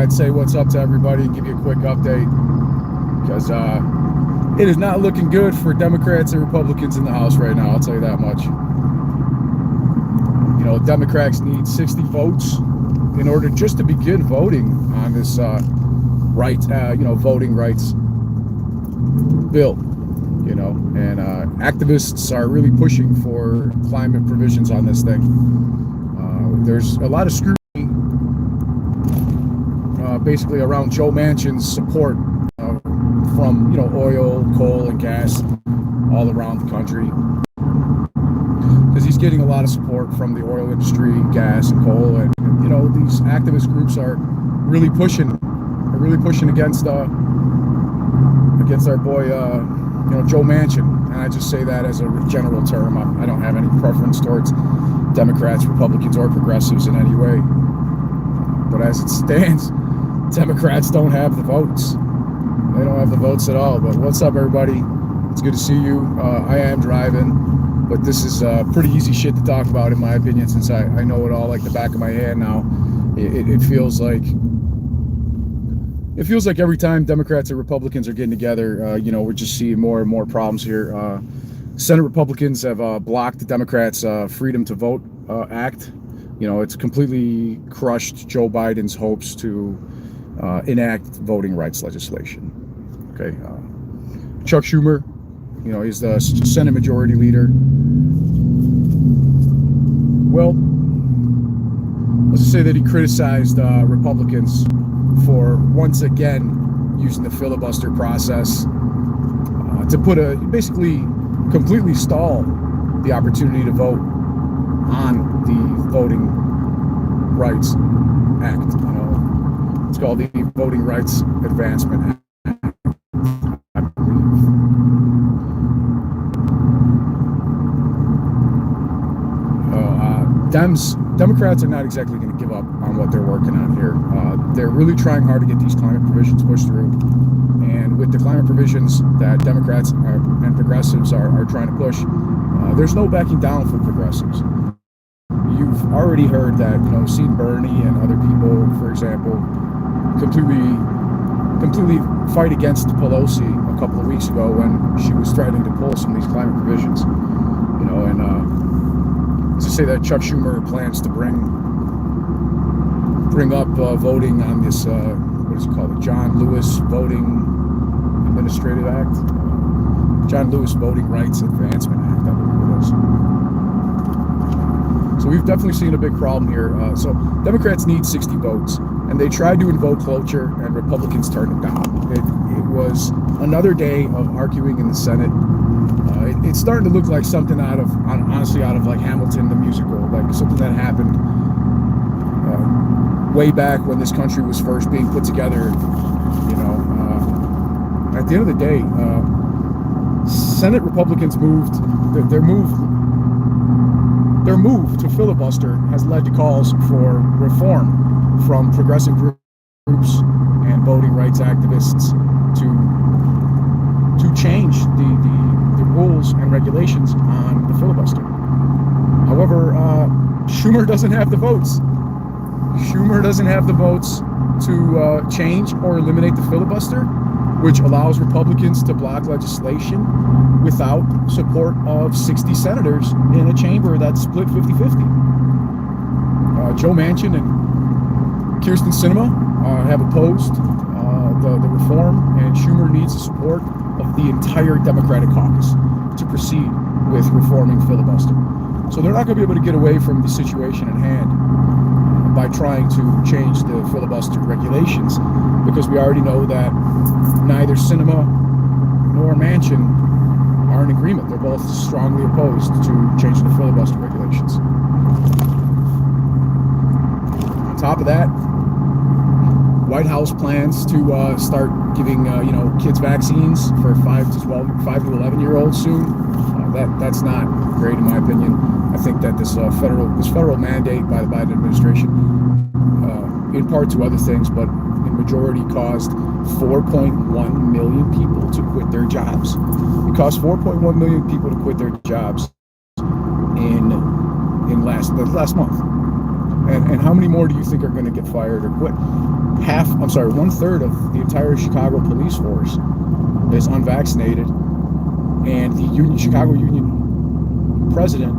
I'd say what's up to everybody and give you a quick update, because it is not looking good for Democrats and Republicans in the House right now. I'll tell you that much. You know, Democrats need 60 votes in order just to begin voting on this voting rights bill. You know, and activists are really pushing for climate provisions on this thing. There's a lot of scrutiny basically around Joe Manchin's support from, you know, oil, coal, and gas all around the country, because he's getting a lot of support from the oil industry, gas and coal, and you know, these activist groups are really pushing against our boy Joe Manchin. And I just say that as a general term. I don't have any preference towards Democrats, Republicans, or progressives in any way, but as it stands, Democrats don't have the votes. They don't have the votes at all. But what's up, everybody? It's good to see you. I am driving, but this is pretty easy shit to talk about, in my opinion, since I know it all like the back of my hand now. It feels like every time Democrats and Republicans are getting together, we're just seeing more and more problems here. Senate Republicans have blocked the Democrats' Freedom to Vote Act. You know, it's completely crushed Joe Biden's hopes to enact voting rights legislation. Okay, Chuck Schumer, you know, he's the Senate Majority Leader. Well, let's just say that he criticized Republicans for once again using the filibuster process to basically completely stall the opportunity to vote on the Voting Rights Act. You know, it's called the Voting Rights Advancement Act, I believe. Democrats are not exactly going to give up on what they're working on here. They're really trying hard to get these climate provisions pushed through. And with the climate provisions that Democrats and progressives are trying to push, there's no backing down for progressives. You've already heard that, you know, seen Bernie and other people, for example, completely fight against Pelosi a couple of weeks ago when she was threatening to pull some of these climate provisions. You know, and to say that Chuck Schumer plans to bring up voting on this, what is it called, the John Lewis Voting Administrative Act, John Lewis Voting Rights Advancement Act, I believe it is. So we've definitely seen a big problem here. So Democrats need 60 votes, and they tried to invoke cloture, and Republicans turned it down. It was another day of arguing in the Senate. It's starting to look like something honestly out of like Hamilton the musical, like something that happened way back when this country was first being put together. You know, at the end of the day, Senate Republicans their move to filibuster has led to calls for reform from progressive groups and voting rights activists to change the rules and regulations on the filibuster. However, Schumer doesn't have the votes. Schumer doesn't have the votes to change or eliminate the filibuster, which allows Republicans to block legislation without support of 60 senators in a chamber that's split 50-50. Joe Manchin and Kyrsten Sinema have opposed the reform, and Schumer needs the support of the entire Democratic caucus to proceed with reforming filibuster. So they're not going to be able to get away from the situation at hand by trying to change the filibuster regulations, because we already know that neither Sinema nor Manchin are in agreement. They're both strongly opposed to changing the filibuster regulations. On top of that, White House plans to start giving kids vaccines for 5 to 11-year-olds soon. That's not great in my opinion. I think that this federal mandate by the Biden administration, in part to other things, but in majority caused 4.1 million people to quit their jobs. It caused 4.1 million people to quit their jobs in last month. And how many more do you think are going to get fired or quit? 1/3 of the entire Chicago police force is unvaccinated, and the Chicago Union president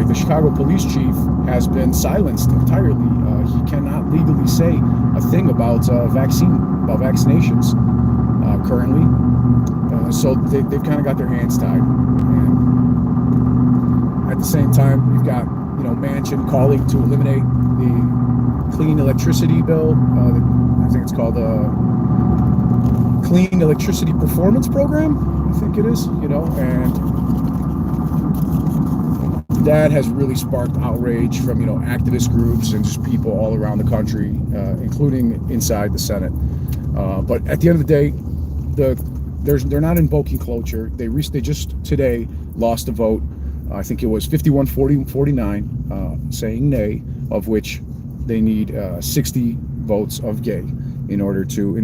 the Chicago police chief has been silenced entirely. He cannot legally say a thing about vaccinations currently. So they've kind of got their hands tied. And at the same time, you've got Manchin calling to eliminate the clean electricity bill. I think it's called the Clean Electricity Performance Program. I think it is. And that has really sparked outrage from activist groups and just people all around the country, including inside the Senate. But at the end of the day, they're not invoking cloture. They just today lost a vote. I think it was 51-49 saying nay, of which they need 60 votes of yay in order to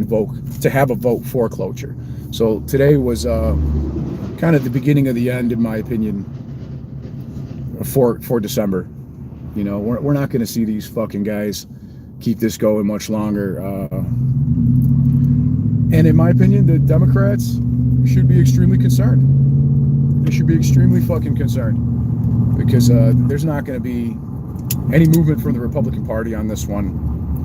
have a vote for cloture. So today was kind of the beginning of the end, in my opinion, for December. We're not going to see these fucking guys keep this going much longer. And in my opinion, the Democrats should be extremely concerned. They should be extremely fucking concerned, because there's not going to be any movement from the Republican Party on this one,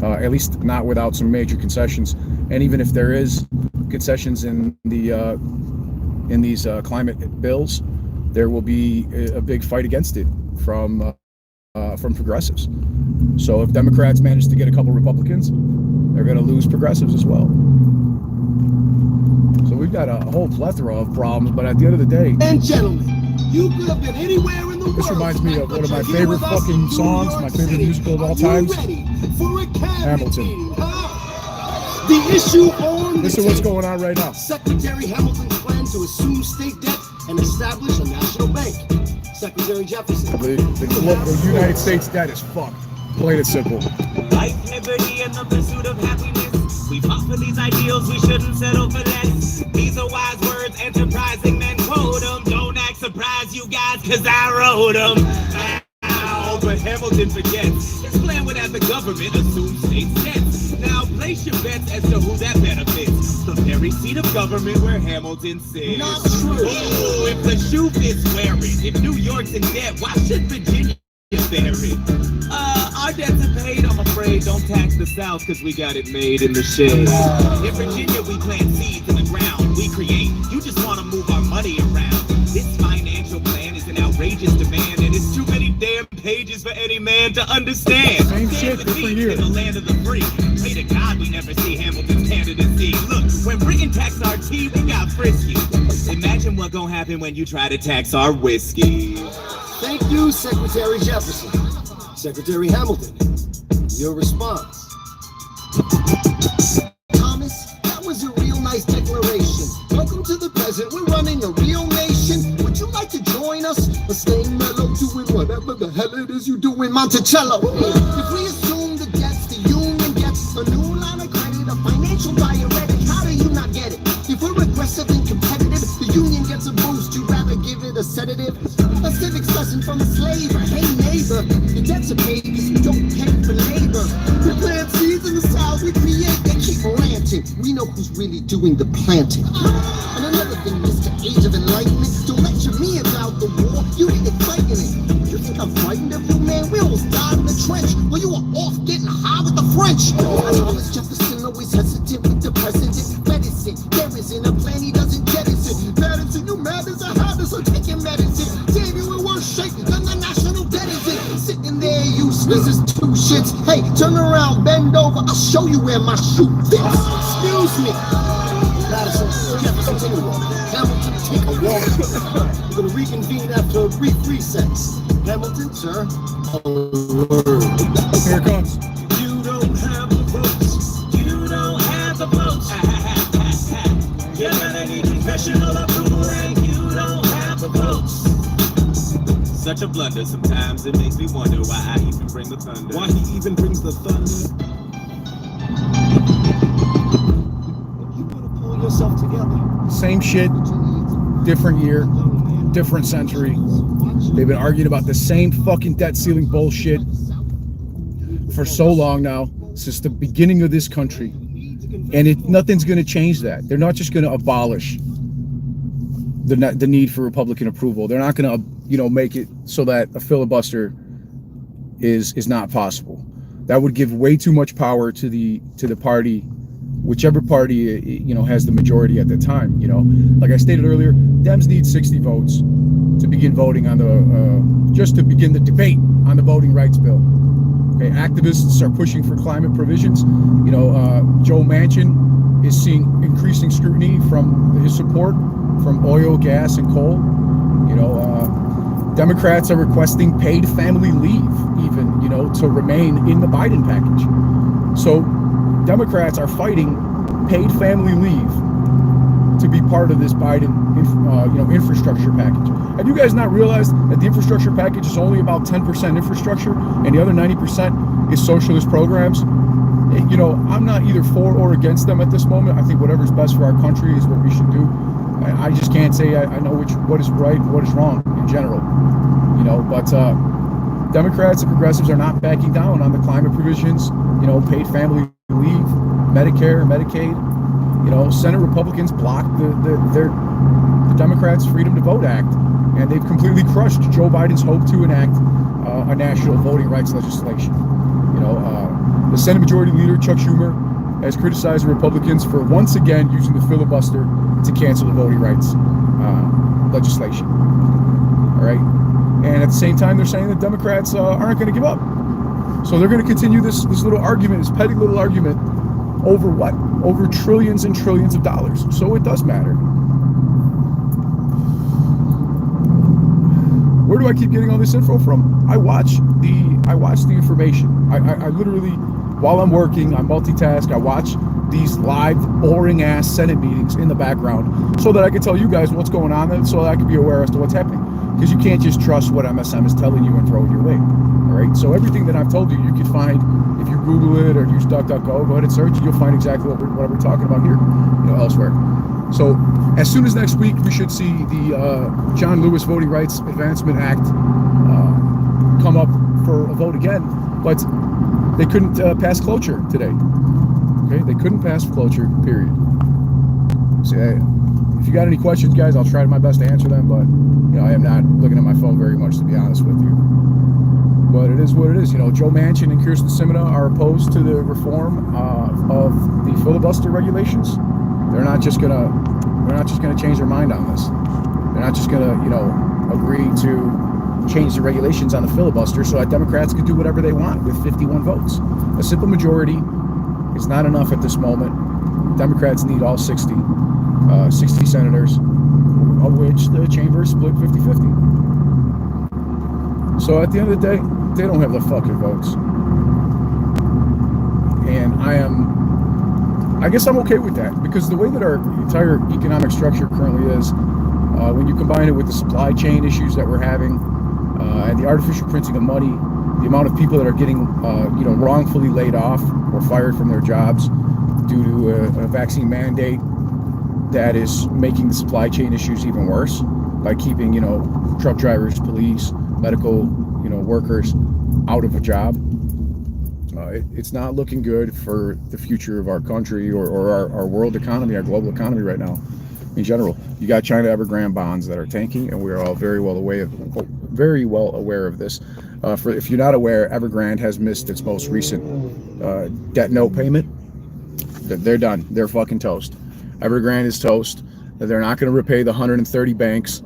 at least not without some major concessions. And even if there is concessions in these climate bills, there will be a big fight against it from progressives. So if Democrats manage to get a couple Republicans, they're going to lose progressives as well. So we've got a whole plethora of problems, but at the end of the day, and gentlemen, you could have been anywhere in the world. This reminds me of one of my favorite fucking songs, my favorite musical of all time, Hamilton. The issue on this is what's going on right now. Secretary Hamilton's plan to assume state debt and establish a national bank. Secretary Jefferson. The United States debt is fucked. Plain and simple. Life, liberty, and the pursuit of happiness. We fought for these ideals, we shouldn't settle for less. These are wise words, enterprising men quote them. Don't act surprised, you guys, cause I wrote them. Ow, but Hamilton forgets. His plan would have the government assume state debts. Now place your bets as to who that benefits. The very seat of government where Hamilton sits. Not true. Ooh, if the shoe fits, wear it. If New York's in debt, why should Virginia bear it? Our debts are paid, I'm afraid. Don't tax the South, cause we got it made in the shade. In Virginia, we plant seeds in the ground. We create. You just want to move our money around. This financial plan is an outrageous demand, and it's too many damn pages for any man to understand. Same shit, different year. In the land of the free. Pray to God we never see Hamilton's candidacy. Look, when Britain taxed our tea, we got frisky. Imagine what gon' happen when you try to tax our whiskey. Thank you, Secretary Jefferson. Secretary Hamilton, your response. Thomas, that was a real nice declaration. Welcome to the present, we're running a real nation. Would you like to join us? Or staying mellow, doing whatever the hell it is you do in Monticello? If we assume the debts the union gets, a new line of credit, a financial diuretic, how do you not get it? If we're aggressive and competitive, the union gets a boost, you'd rather give it a sedative? A civics lesson from a slaver. Hey neighbor, the debts are paid because you don't pay for labor. We plant seeds in the South, we create, they keep ranting. We know who's really doing the planting. And another thing, Mr. Age of Enlightenment, don't lecture me about the war, you need to fight in it. You think I'm frightened of you, man? We almost died in the trench. Well, you were off getting high with the French. Thomas Jefferson always hesitant with the president's medicine. There isn't a plan he doesn't jettison. Medicine, you mad as a habit, so take your medicine. Damn, you in worse shape than the national debt is in. Sitting there useless as two shits. Hey, turn around, bend over, I'll show you where my shoe fits. Excuse me. Madison, Jefferson, take a walk. Hamilton, take a walk. We're gonna reconvene after a brief recess. Hamilton, sir. Here it comes. You don't have the votes. You don't have the votes. You're gonna need professional approval and you don't have the votes. Such a blunder, sometimes it makes me wonder why I even bring the thunder. Why he even brings the thunder? You gotta pull yourself together. Same shit, different year. different century. They've been arguing about the same fucking debt ceiling bullshit for so long now, since the beginning of this country. And nothing's going to change that. They're not just going to abolish the need for Republican approval. They're not going to, make it so that a filibuster is not possible. That would give way too much power to the party, whichever party has the majority at the time. Like I stated earlier, Dems need 60 votes to begin voting on the just to begin the debate on the voting rights bill. Okay, activists are pushing for climate provisions. Joe Manchin is seeing increasing scrutiny from his support from oil, gas, and coal. Democrats are requesting paid family leave, even, to remain in the Biden package. So Democrats are fighting paid family leave to be part of this Biden, infrastructure package. Have you guys not realized that the infrastructure package is only about 10% infrastructure and the other 90% is socialist programs? I'm not either for or against them at this moment. I think whatever's best for our country is what we should do. I just can't say I know what is right and what is wrong in general, but Democrats and progressives are not backing down on the climate provisions, paid family leave, Medicare, Medicaid. Senate Republicans blocked the Democrats' Freedom to Vote Act, and they've completely crushed Joe Biden's hope to enact a national voting rights legislation. The Senate Majority Leader, Chuck Schumer, has criticized the Republicans for once again using the filibuster to cancel the voting rights legislation. All right, and at the same time, they're saying that Democrats aren't going to give up. So they're going to continue this little argument, this petty little argument, over what? Over trillions and trillions of dollars. So it does matter. Where do I keep getting all this info from? I watch the information. I literally, while I'm working, I multitask. I watch these live, boring ass Senate meetings in the background so that I can tell you guys what's going on and so that I can be aware as to what's happening. Because you can't just trust what MSM is telling you and throw it your way. All right. So everything that I've told you, you can find if you Google it or use DuckDuckGo. Go ahead and search, and you'll find exactly what we're talking about here, elsewhere. So as soon as next week, we should see the John Lewis Voting Rights Advancement Act come up for a vote again, but they couldn't pass cloture today. Okay, they couldn't pass cloture. Period. So, if you got any questions, guys, I'll try my best to answer them, but I am not looking at my phone very much, to be honest with you. But it is what it is. Joe Manchin and Kyrsten Sinema are opposed to the reform of the filibuster regulations. They're not just gonna change their mind on this. They're not just gonna, agree to change the regulations on the filibuster so that Democrats can do whatever they want with 51 votes. A simple majority is not enough at this moment. Democrats need all 60 senators, of which the chamber is split 50-50. So at the end of the day, they don't have the fucking votes. And I guess I'm okay with that, because the way that our entire economic structure currently is, when you combine it with the supply chain issues that we're having, and the artificial printing of money, the amount of people that are getting, wrongfully laid off or fired from their jobs due to a vaccine mandate that is making the supply chain issues even worse by keeping, truck drivers, police, medical, workers out of a job. It's not looking good for the future of our country or our world economy, our global economy right now in general. You got China Evergrande bonds that are tanking, and we're all very well aware of this. If you're not aware, Evergrande has missed its most recent debt note payment. They're done. They're fucking toast. Evergrande is toast. They're not going to repay the 130 banks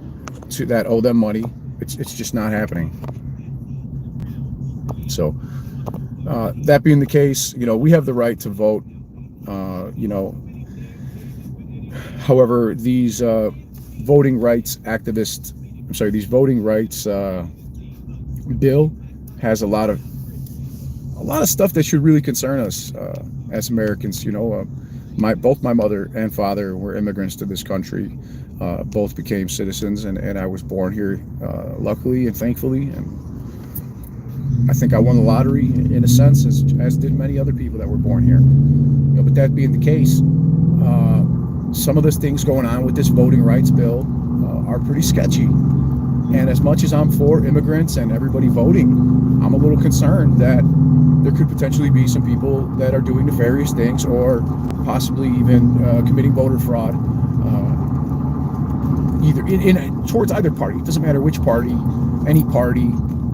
that owe them money. It's just not happening. So that being the case, we have the right to vote. However, these voting rights bill has a lot of stuff that should really concern us as Americans. Both my mother and father were immigrants to this country. Both became citizens, and I was born here, luckily and thankfully. And I think I won the lottery in a sense, as did many other people that were born here. But that being the case, some of the things going on with this voting rights bill are pretty sketchy. And as much as I'm for immigrants and everybody voting, I'm a little concerned that there could potentially be some people that are doing nefarious things or possibly even committing voter fraud, either towards either party. It doesn't matter which party, any party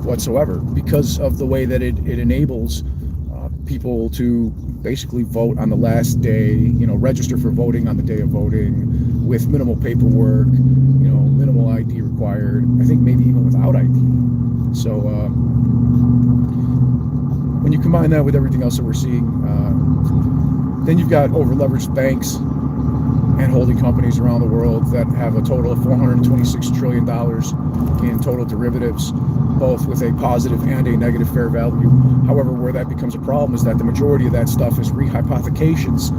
whatsoever, because of the way that it enables people to basically vote on the last day, register for voting on the day of voting with minimal paperwork, minimal ID required. I think maybe even without ID. So when you combine that with everything else that we're seeing, then you've got over-leveraged banks and holding companies around the world that have a total of $426 trillion in total derivatives, both with a positive and a negative fair value. However, where that becomes a problem is that the majority of that stuff is rehypothecations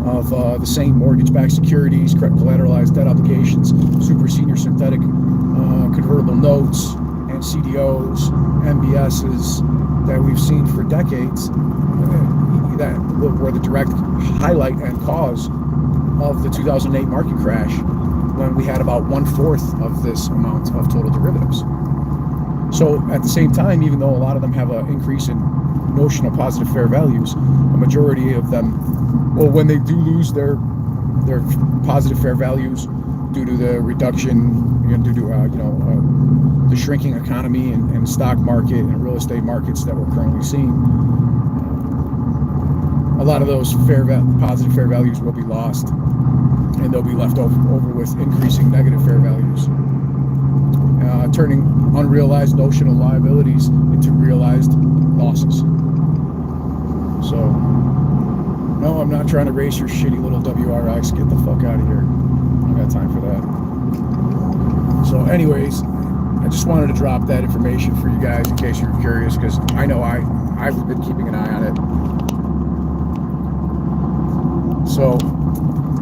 of the same mortgage-backed securities, collateralized debt obligations, super senior synthetic convertible notes, and CDOs, MBSs that we've seen for decades, that were the direct highlight and cause of the 2008 market crash, when we had about 1/4 of this amount of total derivatives. So at the same time, even though a lot of them have an increase in notional positive fair values, a majority of them, well, when they do lose their positive fair values due to the reduction, due to the shrinking economy and stock market and real estate markets that we're currently seeing, a lot of those positive fair values will be lost, and they'll be left over with increasing negative fair values, turning unrealized notional liabilities into realized losses. So, no, I'm not trying to race your shitty little WRX. Get the fuck out of here. I don't got time for that. So anyways, I just wanted to drop that information for you guys in case you're curious, because I know I've been keeping an eye on it. So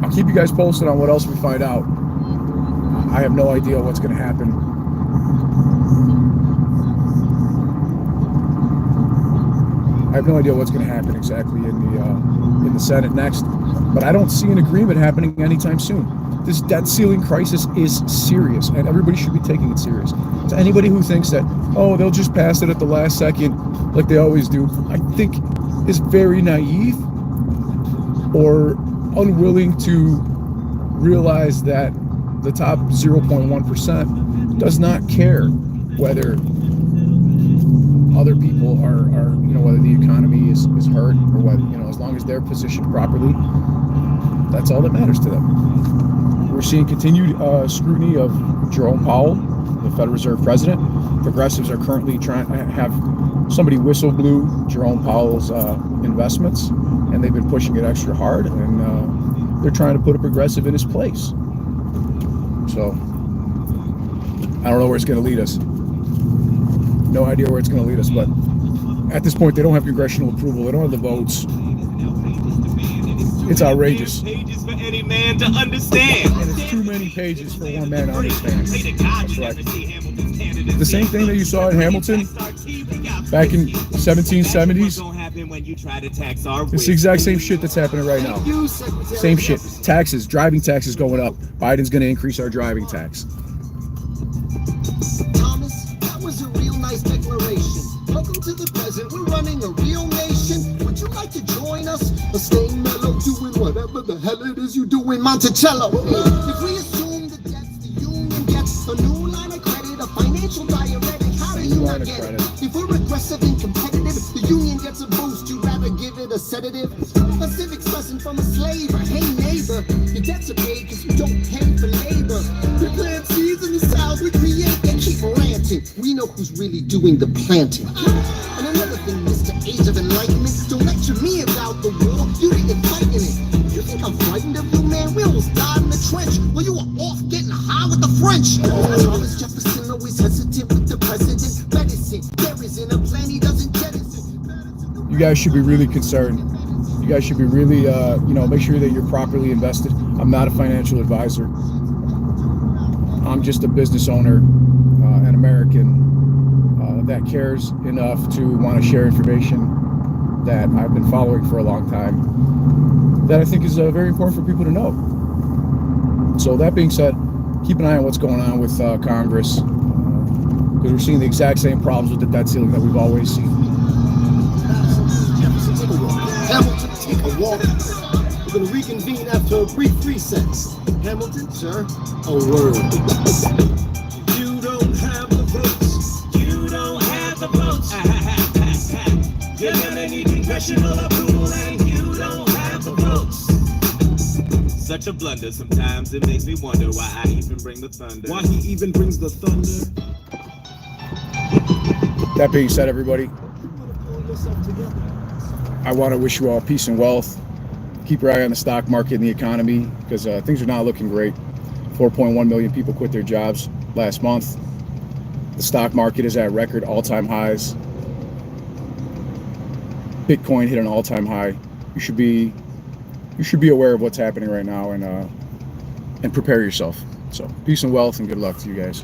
I'll keep you guys posted on what else we find out. I have no idea what's going to happen. I have no idea what's going to happen exactly in the Senate next, but I don't see an agreement happening anytime soon. This debt ceiling crisis is serious, and everybody should be taking it serious. To anybody who thinks that, oh, they'll just pass it at the last second like they always do, I think is very naive or unwilling to realize that the top 0.1% does not care whether other people are whether the economy is hurt or whether, as long as they're positioned properly, that's all that matters to them. We're seeing continued scrutiny of Jerome Powell, the Federal Reserve President. Progressives are currently trying to have somebody whistle blew Jerome Powell's investments, and they've been pushing it extra hard, and they're trying to put a progressive in his place. So I don't know where it's going to lead us. No idea where it's going to lead us, but at this point, they don't have congressional approval. They don't have the votes. It's outrageous. Pages for any man to understand. And it's too many pages for one man to understand. That's right. The same thing that you saw in Hamilton back in 1770s. It's the exact same shit that's happening right now. Same shit. Taxes, driving taxes going up. Biden's going to increase our driving tax. Thomas, that was a real nice declaration. Welcome to the present. We're running a real nation. Would you like to join us? Or stay mellow, doing whatever the hell it is you do in Monticello. If we assume the debts the union gets, a new line of credit, a financial diuretic, how do you not get it? If we're aggressive and competitive, the union gets a boost. You'd rather give it a sedative? A civics lesson from a slaver. Hey neighbor, your debts are paid because you don't pay for labor. We plant seeds in the south, we create and keep ranting. We know who's really doing the planting. And another thing, Mr. Age of Enlightenment, don't lecture me about the war, you didn't fight in it. You think I'm frightened of you, man? We almost died in the trench. Well, you were off getting high with the French. Thomas Jefferson always hesitant with the president. Medicine, there isn't a plan he doesn't jettison. You guys should be really concerned. You guys should be really, make sure that you're properly invested. I'm not a financial advisor. I'm just a business owner, an American that cares enough to want to share information that I've been following for a long time that I think is very important for people to know. So that being said, keep an eye on what's going on with Congress. because we're seeing the exact same problems with the debt ceiling that we've always seen. Jefferson, take a walk. Hamilton, take a walk. We're going to reconvene after a brief recess. Hamilton, sir, a word. You don't have the votes. You don't have the votes. You're gonna need congressional approval, and you don't have the votes. Such a blunder. Sometimes it makes me wonder why I even bring the thunder. Why he even brings the thunder? That being said, everybody, I want to wish you all peace and wealth. Keep your eye on the stock market and the economy, because things are not looking great. 4.1 million people quit their jobs last month. The stock market is at record all-time highs. Bitcoin hit an all-time high. You should be aware of what's happening right now, and prepare yourself. So peace and wealth, and good luck to you guys.